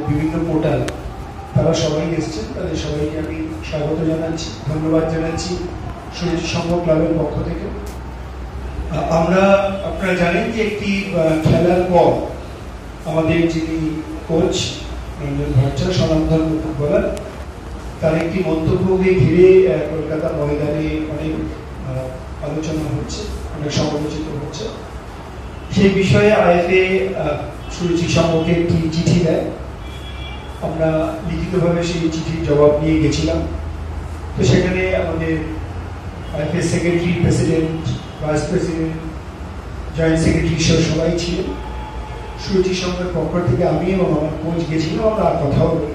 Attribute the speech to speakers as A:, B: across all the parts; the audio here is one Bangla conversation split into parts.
A: বিভিন্ন পোর্টাল, তারা সবাই এসছেন, তাদের সবাইকে আমি স্বাগত জানাচ্ছি, ধন্যবাদ জানাচ্ছি সুরুচি সংঘ ক্লাবের পক্ষ থেকে। আমরা আপনারা জানেন যে একটি খেলার পর আমাদের যিনি কোচ রঞ্জন ভট্টাচার্য, স্বনামধন্য ফুটবলার, তার একটি মন্তব্যকে ঘিরে কলকাতা ময়দানে অনেক আলোচনা হচ্ছে, অনেক সমালোচিত হচ্ছে। সেই বিষয়ে আইএফএ সুরুচি সংঘকে একটি চিঠি দেয়। আমরা লিখিতভাবে সেই চিঠির জবাব নিয়ে গেছিলাম। তো সেখানে আমাদের IFA secretary, president, vice president, joint secretary সহ সবাই ছিলেন। সুরুচি সংঘের পক্ষ থেকে আমি এবং আমার কোচ গেছিলাম, আমরা কথাও বলি।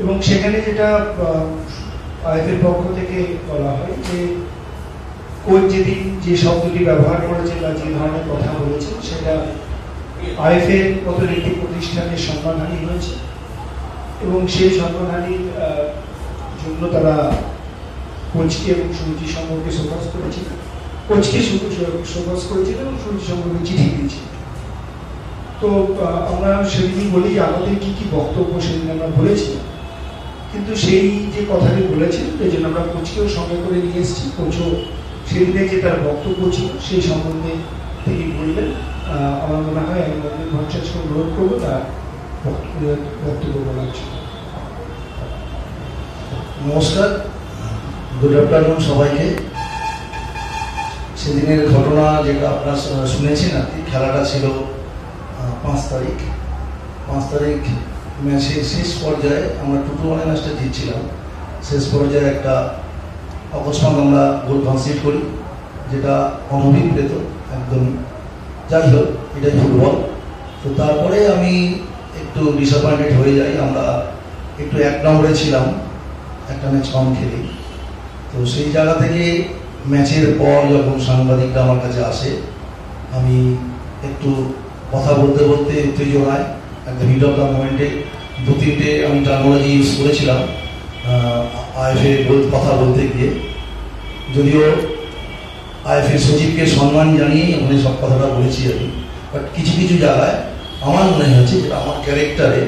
A: এবং সেখানে যেটা আইএফএর পক্ষ থেকে বলা হয় যে কোচ যেদিন যে শব্দটি ব্যবহার করেছে বা যে ধরনের কথা বলেছে, সেটা আইএফএর মতন একটি প্রতিষ্ঠানের সম্মানহানি হয়েছে এবং সেই সম্মানহানির জন্য তারা কোচকে এবং সুরুচি সংঘকে শোকজ করেছিল। কোচকে শোকজ করেছিল এবং সুরুচি সংঘকে চিঠি দিয়েছিল। তো আমরা সেদিনই বলি যে আমাদের কি কি বক্তব্য সেদিন আমরা বলেছিলাম, কিন্তু সেই যে কথাটি বলেছেন এই জন্য আমরা কোচকেও সঙ্গে করে নিয়ে এসেছি। কোচও সেদিনে যে তার বক্তব্য ছিল সেই সম্বন্ধে তিনি বললেন। আমার মনে হয় আমি রঞ্জন ভট্টাচার্যকে অনুরোধ করবো তার বক্তব্য বলার জন্য।
B: নমস্কার, গুড আফটারনুন সবাইকে। সেদিনের ঘটনা যেটা আপনারা শুনেছেন আর কি, খেলাটা ছিল 5 তারিখ। 5 তারিখ ম্যাচের শেষ পর্যায়ে আমরা 2-1 ম্যাচটা জিতছিলাম। শেষ পর্যায়ে একটা অকস্মাৎ আমরা গোল কনসিড করি, যেটা অনভিপ্রেত একদমই। যাই হোক, এটাই ফুটবল। তো তারপরে আমি একটু ডিসঅ্যাপয়েন্টেড হয়ে যাই। আমরা একটু 1 নম্বরে ছিলাম, একটা ম্যাচ কম খেলি। তো সেই জায়গা থেকে ম্যাচের পর যখন সাংবাদিকরা আমার কাছে আসে, আমি একটু কথা বলতে বলতে উত্তেজনায় একটা হিট অফ দ্য মোমেন্টে 2-3টে আমি টার্মিনোলজি ইউজ করেছিলাম আইএফএ কথা বলতে গিয়ে। যদিও আইএফএ সচিবকে সম্মান জানিয়ে ওখানে সব কথাটা বলেছি আমি, বাট কিছু কিছু জায়গায় আমার মনে হয়েছে যেটা আমার ক্যারেক্টারে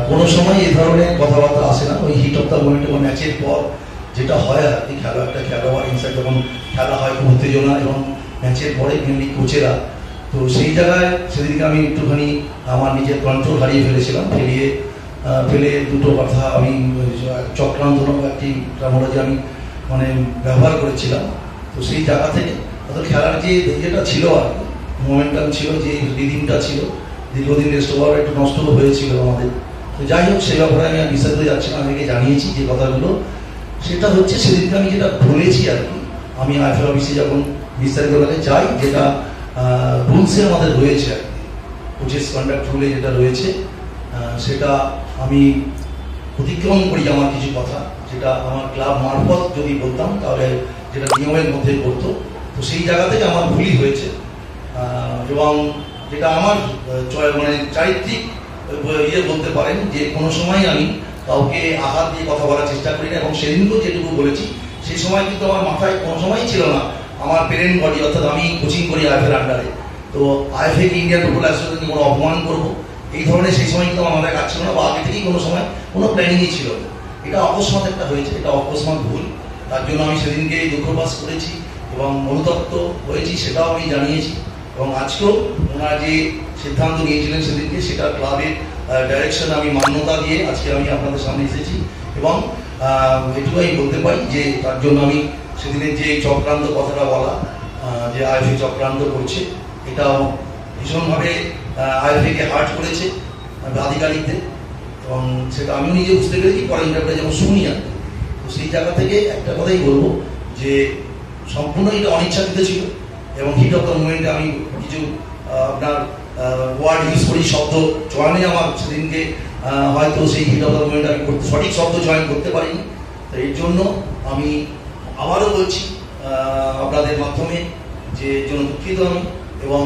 B: কোনো সময় এ ধরনের কথাবার্তা আসে না। ওই হিট অফ দ্য মোমেন্টে বা ম্যাচের পর যেটা হয় আর কি, একটা খেলোয়াড় ইনসাইড যখন খেলা হয় খুব উত্তেজনা, এবং ম্যাচের পরে মেনলি কোচেরা। তো সেই জায়গায় সেদিনকে আমি একটুখানি আমার নিজের কন্ট্রোল হারিয়ে ফেলেছিলাম। ফেলে দুটো কথা আমি চক্রান্ত একটি টার্মিনোলজি আমি মানে ব্যবহার করেছিলাম। তো সেই জায়গা থেকে খেলার যে ইয়েটা ছিল আর কি, মোমেন্টাম ছিল, যে রিদিমটা ছিল, দীর্ঘদিন রেস্ট ওভার একটু নষ্ট হয়েছিল আমাদের। তো যাই হোক, সে ব্যাপারে আমি বিস্তারিত যাচ্ছি না, আমাকে জানিয়েছি যে কথাগুলো। সেটা হচ্ছে সেদিনকে আমি যেটা বলেছি আর কি, আমি আইএফএ অফিসে যখন বিস্তারিত যাই, যেটা রুলসে আমাদের রয়েছে আর কি, কোচেস কন্ডাক্ট রুলে যেটা রয়েছে, সেটা আমি অতিক্রম করি আমার কিছু কথা, যেটা আমার ক্লাব মারফত যদি বলতাম তাহলে যেটা নিয়মের মধ্যে করতো। তো সেই জায়গা থেকে আমার ভুলই হয়েছে, এবং যেটা আমার মানে চারিত্রিক ইয়ে বলতে পারেন যে কোনো সময় আমি কাউকে আঘাত দিয়ে কথা বলার চেষ্টা করি না। এবং সেদিনকেও যেটুকু বলেছি, সেই সময় কিন্তু আমার মাথায় কোনো সময়ই ছিল না আমার পেরেন্ট বডি, অর্থাৎ আমি কোচিং করি আইএফএর আন্ডারে, তো আইএফএ কে ইন্ডিয়ান ফুটবল অ্যাসোসিয়েশনকে কোনো অপমান করবো এই ধরনের সেই সময় কিন্তু আমার মাথায় কাজ ছিল না, বা আগে থেকেই কোনো সময় কোনো প্ল্যানিংই ছিল না। এটা অকস্মাৎ একটা হয়েছে, এটা অকস্মাৎ ভুল। তার জন্য আমি সেদিনকে দুঃখ প্রকাশ করেছি এবং অনুতপ্ত হয়েছি, সেটাও আমি জানিয়েছি। এবং আজকেও ওনারা যে সিদ্ধান্ত নিয়েছিলেন সেদিনকে, সেটা ক্লাবের ডাইরেকশন আমি মান্যতা দিয়ে আজকে আমি আপনাদের সামনে এসেছি। এবং এটুকু আমি বলতে পারি যে তার জন্য আমি সেদিনের যে চক্রান্ত কথাটা বলা, যে আইএফএ চক্রান্ত করছে, এটা ভীষণভাবে আইএফএকে হার্ট করেছে আধিকারিকদের, এবং সেটা আমিও নিজে বুঝতে পেরেছি, পরে ইন্টারপ্রাইজ যেমন শুনি আর। তো সেই জায়গা থেকে একটা কথাই বলবো যে সম্পূর্ণ এটা অনিচ্ছাকৃত ছিল, এবং হিট অফ দ্য মুভমেন্টে আমি কিছু আপনার ওয়ার্ড ইউজ করি, শব্দ চয়নে আমার সেদিনকে হয়তো সেই হিট অফ দ্য মুভমেন্ট আমি সঠিক শব্দ চয়ন করতে পারিনি। তো এর জন্য আমি আবারও বলছি আপনাদের মাধ্যমে যে জন্য দুঃখিত আমি, এবং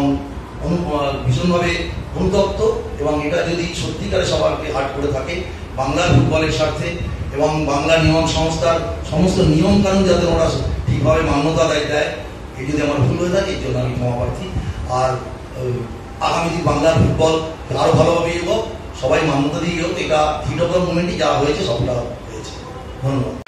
B: ভীষণভাবে অনুতপ্ত। এবং এটা যদি সত্যিকারে সবাইকে হার্ট করে থাকে বাংলার ফুটবলের স্বার্থে, এবং বাংলা নিয়ম সংস্থার সমস্ত নিয়ম কানুন যাতে ওরা ঠিকভাবে মান্যতা দেয়, এই যদি আমার ভুল হয়ে থাকে এর জন্য আমি ক্ষমা প্রার্থী। আর আগামী দিন বাংলার ফুটবল আরও ভালোভাবে এগোক, সবাই মান্যতা দিয়ে হোক, এটা হিট অফ দ্য মুভমেন্টই যা হয়েছে সবটা হয়েছে। ধন্যবাদ।